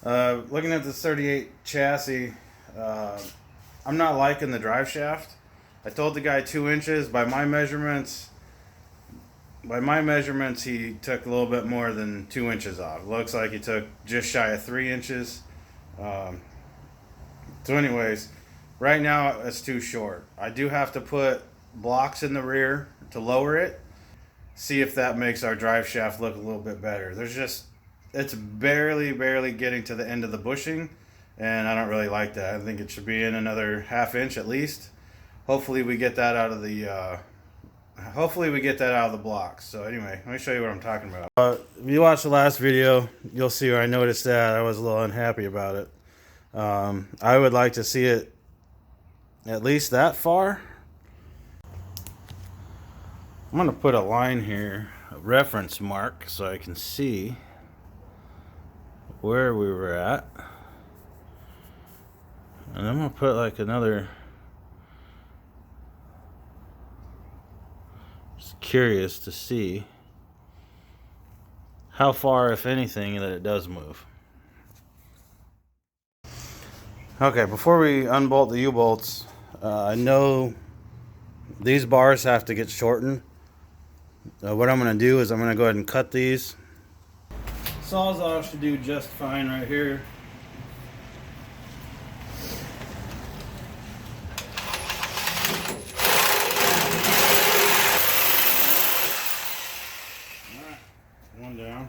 Looking at this 38 chassis, I'm not liking the drive shaft. I told the guy 2 inches. By my measurements, he took a little bit more than 2 inches off. Looks like he took just shy of 3 inches. Um, so, anyways, right now it's too short. I do have to put blocks in the rear to lower it. See if that makes our drive shaft look a little bit better. It's barely getting to the end of the bushing, and I don't really like that. I think it should be in another ½ inch at least. Hopefully we get that out of the blocks. So anyway, let me show you what I'm talking about. If you watched the last video, you'll see where I noticed that I was a little unhappy about it. I would like to see it at least that far. I'm going to put a line here, a reference mark, so I can see where we were at. And I'm going to put like another, just curious to see how far, if anything, that it does move. Okay, before we unbolt the U-bolts, I know these bars have to get shortened. What I'm going to do is I'm going to go ahead and cut these. Sawzall should do just fine right here. Alright, one down.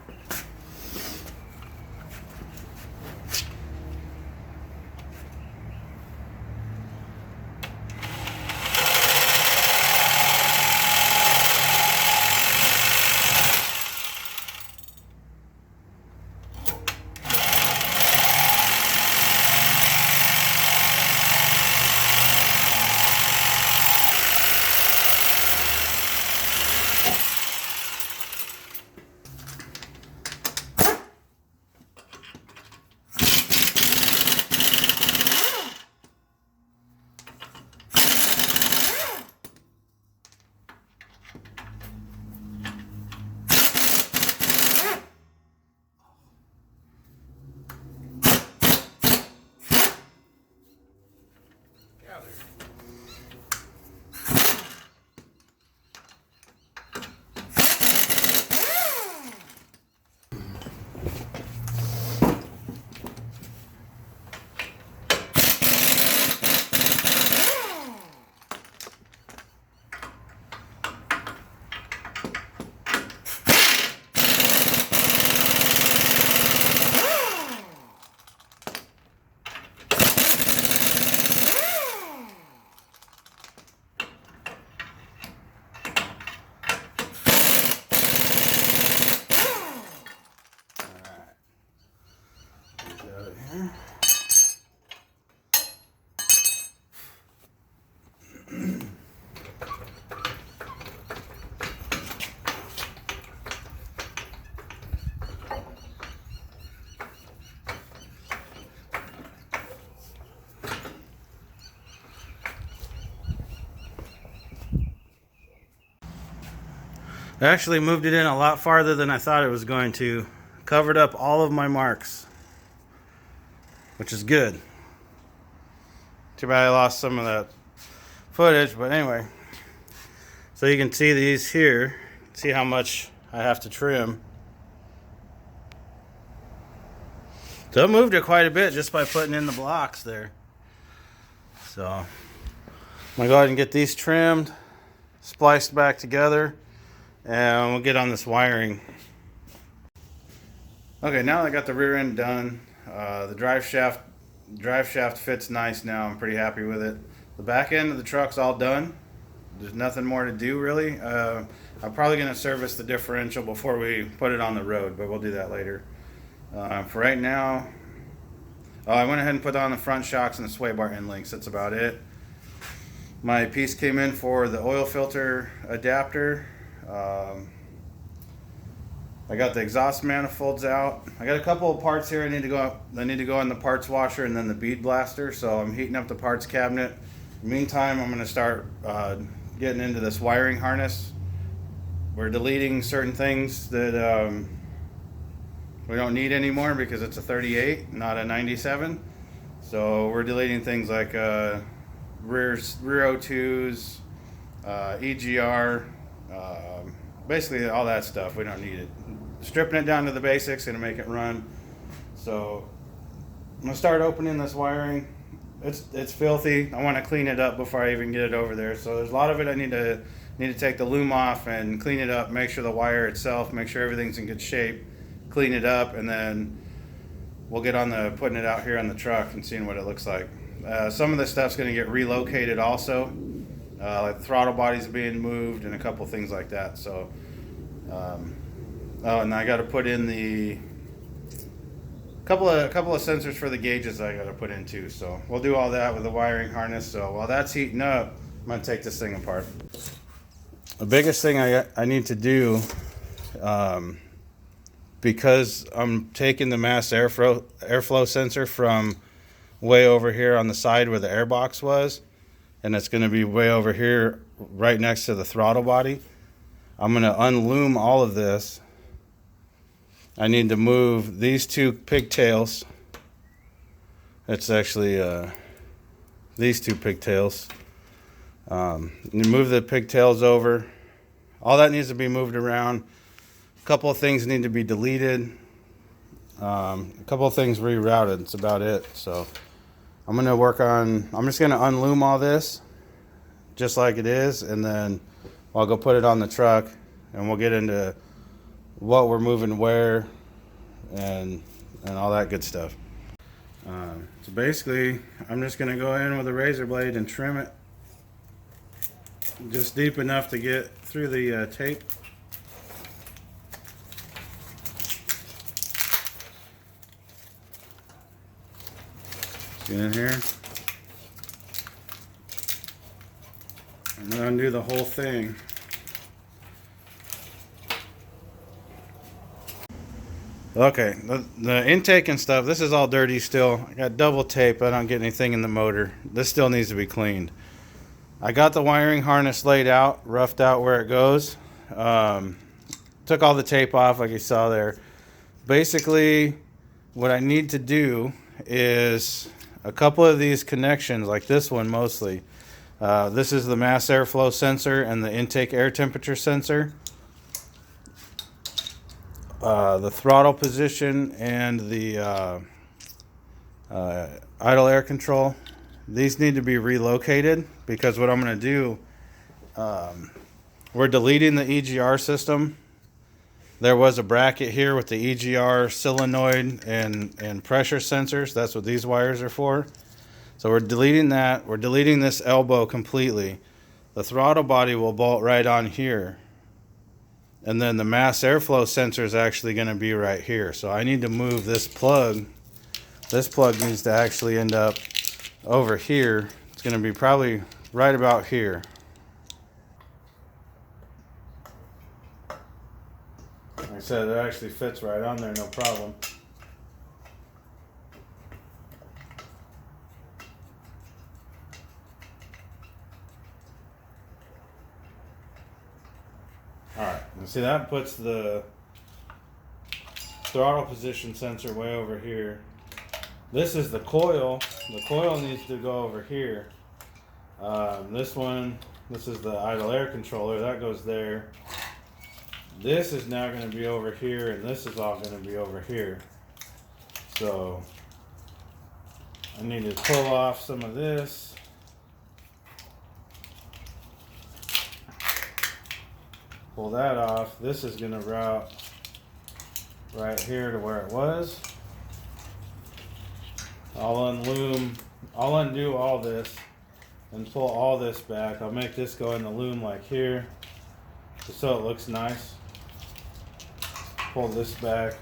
I actually moved it in a lot farther than I thought it was going to. Covered up all of my marks, which is good. Too bad I lost some of that footage, but anyway. So you can see these here. See how much I have to trim. So I moved it quite a bit just by putting in the blocks there. So I'm gonna go ahead and get these trimmed, spliced back together, and we'll get on this wiring. Okay, now that I got the rear end done, the drive shaft fits nice now. I'm pretty happy with it. The back end of the truck's all done. There's nothing more to do really. I'm probably going to service the differential before we put it on the road, but we'll do that later. For right now, I went ahead and put on the front shocks and the sway bar end links. That's about it. My piece came in for the oil filter adapter. I got the exhaust manifolds out. I got a couple of parts here I need to go in the parts washer and then the bead blaster. So I'm heating up the parts cabinet. Meantime, I'm going to start getting into this wiring harness. We're deleting certain things that we don't need anymore because it's a 38, not a 97. So we're deleting things like rear O2s, EGR, basically all that stuff. We don't need it. Stripping it down to the basics, gonna make it run. So I'm gonna start opening this wiring. It's filthy. I want to clean it up before I even get it over there. So there's a lot of it I need to take the loom off and clean it up, make sure the wire itself, make sure everything's in good shape, clean it up, and then we'll get on the putting it out here on the truck and seeing what it looks like. Some of this stuff's going to get relocated also, like the throttle bodies being moved and a couple things like that. So, oh, and I got to put in the couple of sensors for the gauges that I got to put in too. So we'll do all that with the wiring harness. So while that's heating up, I'm going to take this thing apart. The biggest thing I need to do, because I'm taking the mass airflow sensor from way over here on the side where the airbox was, and it's going to be way over here right next to the throttle body. I'm going to unloom all of this. I need to move these two pigtails. It's actually these two pigtails. You move the pigtails over. All that needs to be moved around. A couple of things need to be deleted. A couple of things rerouted. That's about it. So I'm going to I'm just going to unloom all this just like it is, and then I'll go put it on the truck, and we'll get into what we're moving where and all that good stuff. So basically I'm just going to go in with a razor blade and trim it just deep enough to get through the tape. Get in here. I'm going to undo the whole thing. Okay, the intake and stuff, this is all dirty still. I got double tape. I don't get anything in the motor. This still needs to be cleaned. I got the wiring harness laid out, roughed out where it goes. Took all the tape off like you saw there. Basically, what I need to do is a couple of these connections, like this one mostly. This is the mass airflow sensor and the intake air temperature sensor. The throttle position and the idle air control. These need to be relocated because what I'm going to do, we're deleting the EGR system. There was a bracket here with the EGR solenoid and pressure sensors. That's what these wires are for. So we're deleting that. We're deleting this elbow completely. The throttle body will bolt right on here. And then the mass airflow sensor is actually going to be right here. So I need to move this plug. This plug needs to actually end up over here. It's going to be probably right about here. Like I said, it actually fits right on there, no problem. Alright, and see that puts the throttle position sensor way over here. This is the coil. The coil needs to go over here. This is the idle air controller. That goes there. This is now going to be over here, and this is all going to be over here. So I need to pull off some of this. Pull that off. This is going to route right here to where it was. I'll undo all this and pull all this back. I'll make this go in the loom like here, just so it looks nice. Pull this back.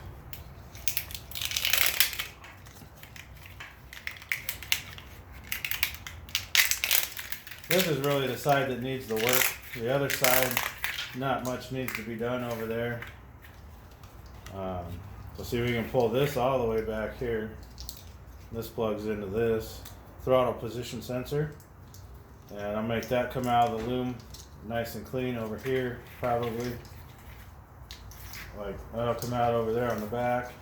This is really the side that needs the work. The other side, not much needs to be done over there. So see, we can pull this all the way back here. This plugs into this throttle position sensor, and I'll make that come out of the loom nice and clean over here. Probably like that'll come out over there on the back.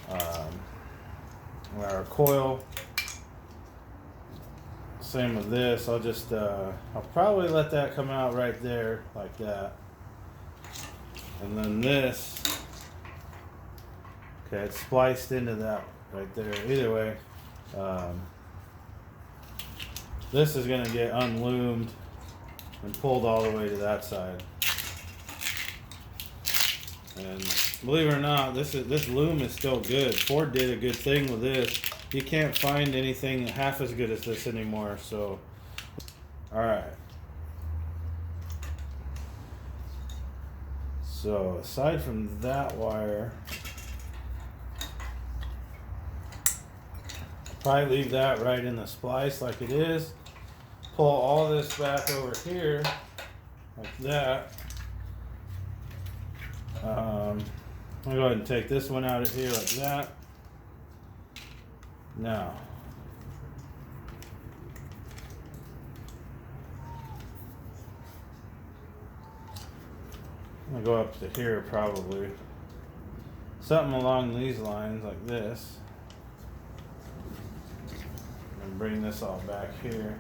Our coil, same with this. I'll probably let that come out right there like that. And then this, okay, it's spliced into that right there. Either way, this is gonna get unloomed and pulled all the way to that side. And believe it or not, this loom is still good. Ford did a good thing with this. You can't find anything half as good as this anymore. So, all right. So aside from that wire, probably leave that right in the splice like it is. Pull all this back over here like that. I'm gonna go ahead and take this one out of here like that. Now, I'm gonna go up to here probably. Something along these lines like this. And bring this all back here.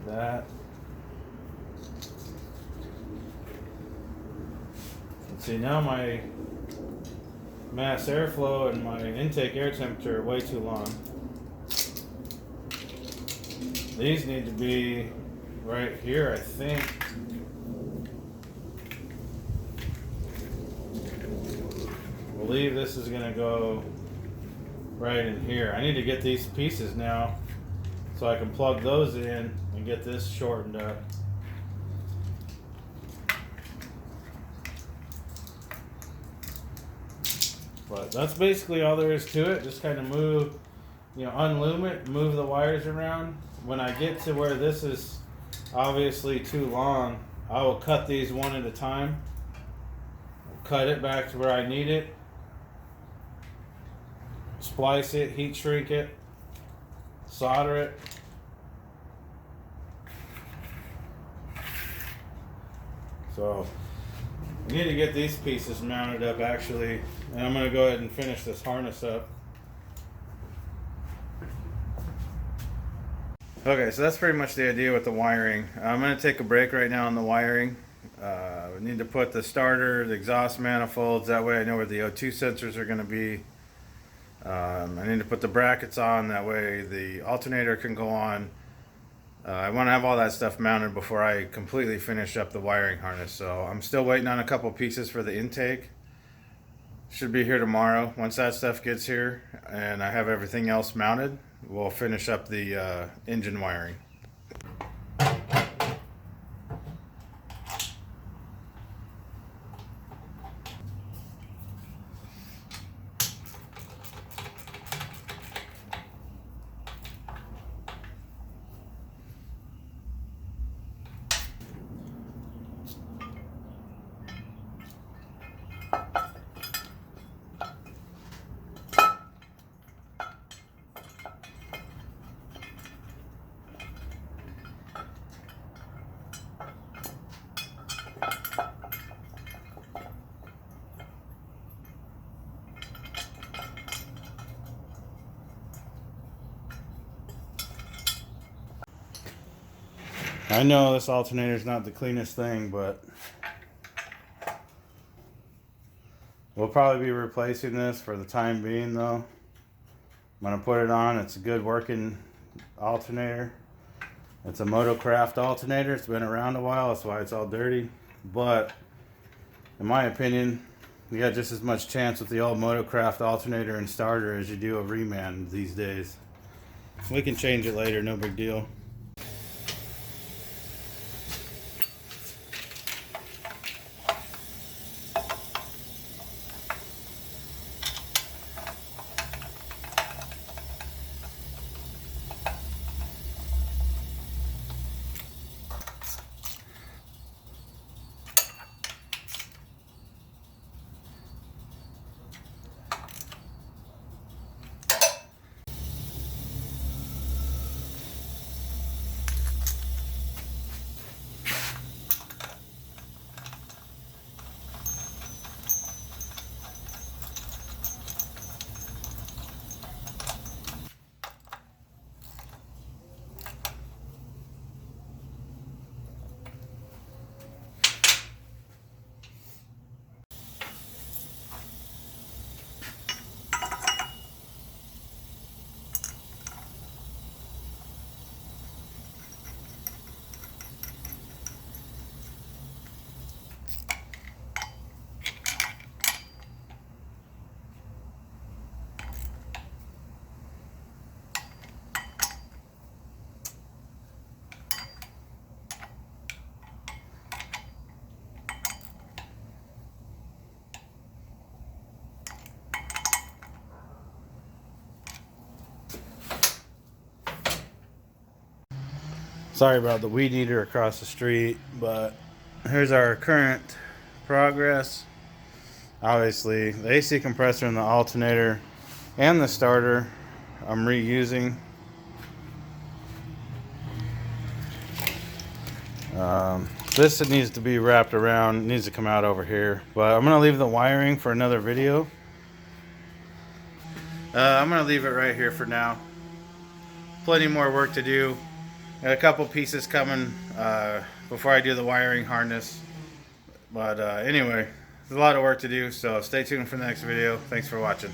That. And see, now my mass airflow and my intake air temperature are way too long. These need to be right here, I think. I believe this is gonna go right in here. I need to get these pieces now so I can plug those in and get this shortened up. But that's basically all there is to it. Just kind of move, unloom it, move the wires around. When I get to where this is obviously too long, I will cut these one at a time. Cut it back to where I need it. Splice it, heat shrink it, solder it. So I need to get these pieces mounted up actually, and I'm going to go ahead and finish this harness up. Okay, so that's pretty much the idea with the wiring. I'm going to take a break right now on the wiring. We need to put the starter, the exhaust manifolds, that way I know where the O2 sensors are going to be. I need to put the brackets on, that way the alternator can go on. I want to have all that stuff mounted before I completely finish up the wiring harness. So I'm still waiting on a couple pieces for the intake. Should be here tomorrow. Once that stuff gets here and I have everything else mounted, we'll finish up the engine wiring. I know this alternator is not the cleanest thing, but we'll probably be replacing this for the time being though. I'm going to put it on. It's a good working alternator. It's a Motocraft alternator. It's been around a while. That's why it's all dirty. But in my opinion, you got just as much chance with the old Motocraft alternator and starter as you do a Reman these days. We can change it later, no big deal. Sorry about the weed eater across the street, but here's our current progress. Obviously, the AC compressor and the alternator and the starter I'm reusing. This needs to be wrapped around, it needs to come out over here, but I'm going to leave the wiring for another video. I'm going to leave it right here for now. Plenty more work to do. Got a couple pieces coming before I do the wiring harness. But anyway, there's a lot of work to do, so stay tuned for the next video. Thanks for watching.